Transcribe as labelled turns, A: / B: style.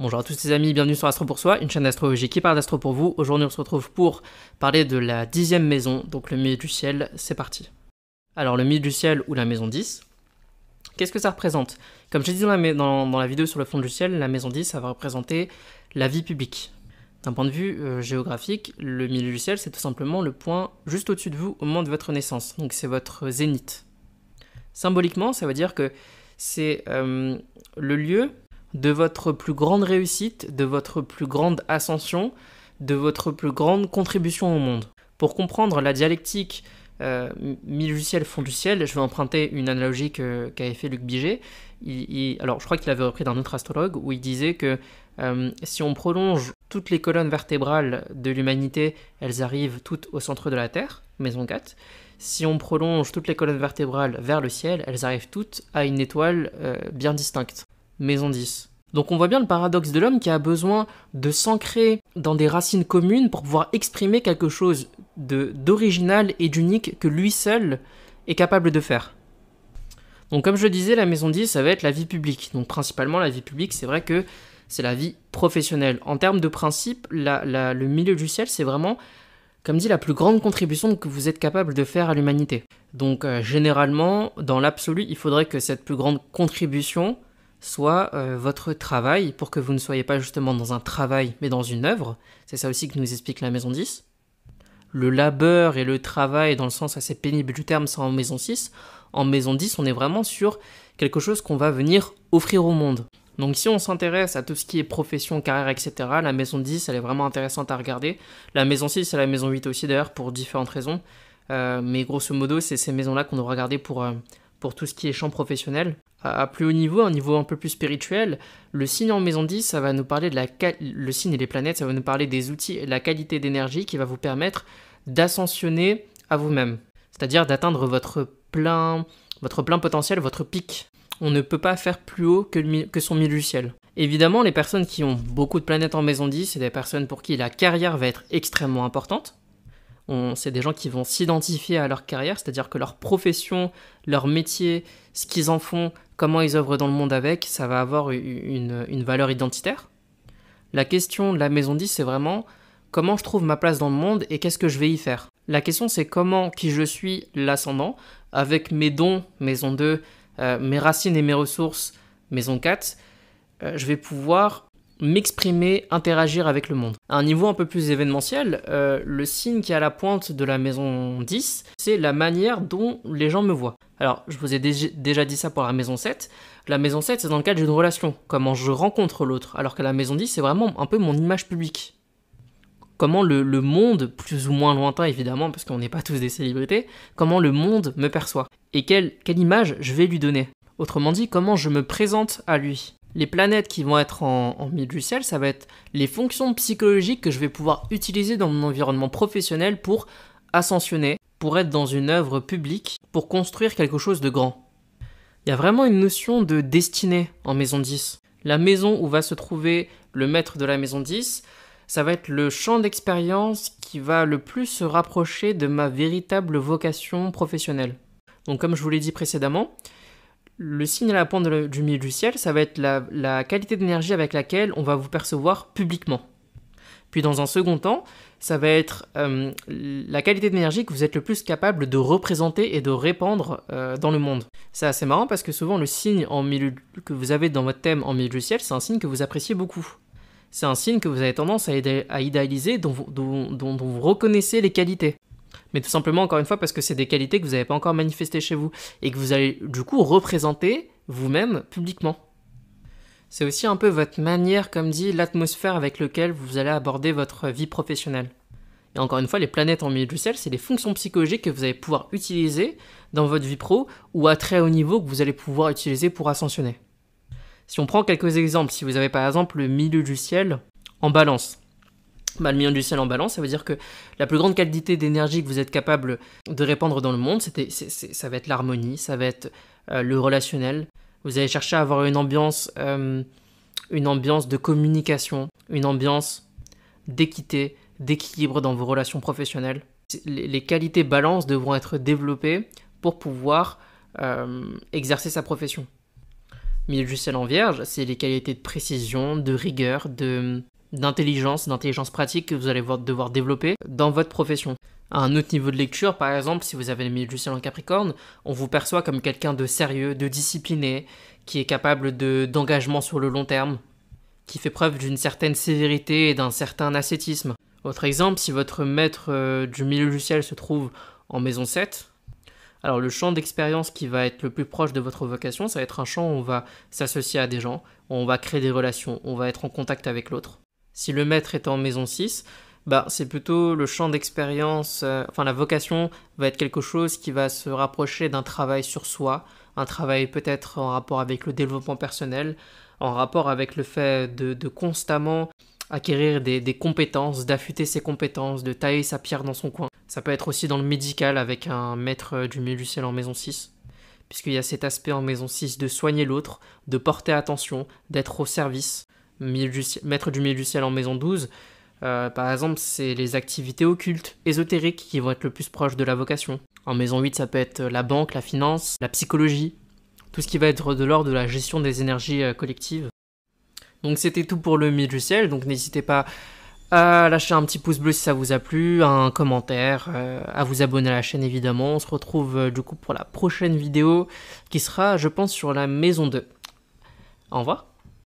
A: Bonjour à tous les amis, bienvenue sur Astro pour Soi, une chaîne d'astrologie qui parle d'astro pour vous. Aujourd'hui on se retrouve pour parler de la 10e maison, donc le milieu du ciel, c'est parti. Alors le milieu du ciel ou la maison 10, qu'est-ce que ça représente? Comme j'ai dit dans la vidéo sur le fond du ciel, la maison 10, ça va représenter la vie publique. D'un point de vue géographique, le milieu du ciel, c'est tout simplement le point juste au-dessus de vous au moment de votre naissance, donc c'est votre zénith. Symboliquement, ça veut dire que c'est le lieu de votre plus grande réussite, de votre plus grande ascension, de votre plus grande contribution au monde. Pour comprendre la dialectique milieu du ciel, fond du ciel, je vais emprunter une analogie qu'avait fait Luc Biget. Alors, je crois qu'il avait repris d'un autre astrologue, où il disait que si on prolonge toutes les colonnes vertébrales de l'humanité, elles arrivent toutes au centre de la Terre, maison 4. Si on prolonge toutes les colonnes vertébrales vers le ciel, elles arrivent toutes à une étoile bien distincte, maison 10. Donc on voit bien le paradoxe de l'homme qui a besoin de s'ancrer dans des racines communes pour pouvoir exprimer quelque chose d'original et d'unique que lui seul est capable de faire. Donc comme je le disais, la maison 10, ça va être la vie publique. Donc principalement la vie publique, c'est vrai que c'est la vie professionnelle. En termes de principe, le milieu du ciel, c'est vraiment, comme dit, la plus grande contribution que vous êtes capable de faire à l'humanité. Donc généralement, dans l'absolu, il faudrait que cette plus grande contribution soit votre travail, pour que vous ne soyez pas justement dans un travail, mais dans une œuvre. C'est ça aussi que nous explique la maison 10. Le labeur et le travail, dans le sens assez pénible du terme, c'est en maison 6. En maison 10, on est vraiment sur quelque chose qu'on va venir offrir au monde. Donc si on s'intéresse à tout ce qui est profession, carrière, etc., la maison 10, elle est vraiment intéressante à regarder. La maison 6 et la maison 8 aussi, d'ailleurs, pour différentes raisons. Mais grosso modo, c'est ces maisons-là qu'on doit regarder pour tout ce qui est champ professionnel. À plus haut niveau, un niveau un peu plus spirituel, le signe en maison 10, ça va nous parler de le signe et les planètes, ça va nous parler des outils et de la qualité d'énergie qui va vous permettre d'ascensionner à vous-même. C'est-à-dire d'atteindre votre plein potentiel, votre pic. On ne peut pas faire plus haut que son milieu du ciel. Évidemment, les personnes qui ont beaucoup de planètes en maison 10, c'est des personnes pour qui la carrière va être extrêmement importante. C'est des gens qui vont s'identifier à leur carrière, c'est-à-dire que leur profession, leur métier, ce qu'ils en font, comment ils œuvrent dans le monde avec, ça va avoir une valeur identitaire. La question de la maison 10, c'est vraiment comment je trouve ma place dans le monde et qu'est-ce que je vais y faire. La question, c'est comment, qui je suis, l'ascendant, avec mes dons, maison 2, mes racines et mes ressources, maison 4, je vais pouvoir m'exprimer, interagir avec le monde. À un niveau un peu plus événementiel, le signe qui est à la pointe de la maison 10, c'est la manière dont les gens me voient. Alors, je vous ai déjà dit ça pour la maison 7. La maison 7, c'est dans le cadre d'une relation, comment je rencontre l'autre, alors que la maison 10, c'est vraiment un peu mon image publique. Comment le monde, plus ou moins lointain évidemment, parce qu'on n'est pas tous des célébrités, comment le monde me perçoit. Et quelle image je vais lui donner. Autrement dit, comment je me présente à lui. Les planètes qui vont être en milieu du ciel, ça va être les fonctions psychologiques que je vais pouvoir utiliser dans mon environnement professionnel pour ascensionner, pour être dans une œuvre publique, pour construire quelque chose de grand. Il y a vraiment une notion de destinée en maison 10. La maison où va se trouver le maître de la maison 10, ça va être le champ d'expérience qui va le plus se rapprocher de ma véritable vocation professionnelle. Donc comme je vous l'ai dit précédemment, le signe à la pointe du milieu du ciel, ça va être la qualité d'énergie avec laquelle on va vous percevoir publiquement. Puis dans un second temps, ça va être la qualité d'énergie que vous êtes le plus capable de représenter et de répandre dans le monde. C'est assez marrant parce que souvent le signe que vous avez dans votre thème en milieu du ciel, c'est un signe que vous appréciez beaucoup. C'est un signe que vous avez tendance à idéaliser, dont vous reconnaissez les qualités. Mais tout simplement, encore une fois, parce que c'est des qualités que vous n'avez pas encore manifestées chez vous et que vous allez du coup représenter vous-même publiquement. C'est aussi un peu votre manière, comme dit, l'atmosphère avec laquelle vous allez aborder votre vie professionnelle. Et encore une fois, les planètes en milieu du ciel, c'est les fonctions psychologiques que vous allez pouvoir utiliser dans votre vie pro ou à très haut niveau que vous allez pouvoir utiliser pour ascensionner. Si on prend quelques exemples, si vous avez par exemple le milieu du ciel en balance, le milieu du ciel en balance, ça veut dire que la plus grande qualité d'énergie que vous êtes capable de répandre dans le monde, ça va être l'harmonie, ça va être le relationnel. Vous allez chercher à avoir une ambiance de communication, une ambiance d'équité, d'équilibre dans vos relations professionnelles. Les qualités balance devront être développées pour pouvoir exercer sa profession. Milieu du ciel en vierge, c'est les qualités de précision, de rigueur, d'intelligence pratique que vous allez devoir développer dans votre profession. À un autre niveau de lecture, par exemple, si vous avez le milieu du ciel en capricorne, on vous perçoit comme quelqu'un de sérieux, de discipliné, qui est capable d'engagement sur le long terme, qui fait preuve d'une certaine sévérité et d'un certain ascétisme. Autre exemple, si votre maître du milieu du ciel se trouve en maison 7, alors le champ d'expérience qui va être le plus proche de votre vocation, ça va être un champ où on va s'associer à des gens, où on va créer des relations, on va être en contact avec l'autre. Si le maître est en maison 6, c'est plutôt le champ d'expérience, la vocation va être quelque chose qui va se rapprocher d'un travail sur soi, un travail peut-être en rapport avec le développement personnel, en rapport avec le fait de constamment acquérir des compétences, d'affûter ses compétences, de tailler sa pierre dans son coin. Ça peut être aussi dans le médical avec un maître du milieu du ciel en maison 6, puisqu'il y a cet aspect en maison 6 de soigner l'autre, de porter attention, d'être au service. Maître du milieu du ciel en maison 12, par exemple, c'est les activités occultes, ésotériques qui vont être le plus proches de la vocation. En maison 8, ça peut être la banque, la finance, la psychologie, tout ce qui va être de l'ordre de la gestion des énergies collectives. Donc c'était tout pour le milieu du ciel, donc n'hésitez pas à lâcher un petit pouce bleu si ça vous a plu, un commentaire, à vous abonner à la chaîne évidemment. On se retrouve du coup pour la prochaine vidéo qui sera, je pense, sur la maison 2. Au revoir.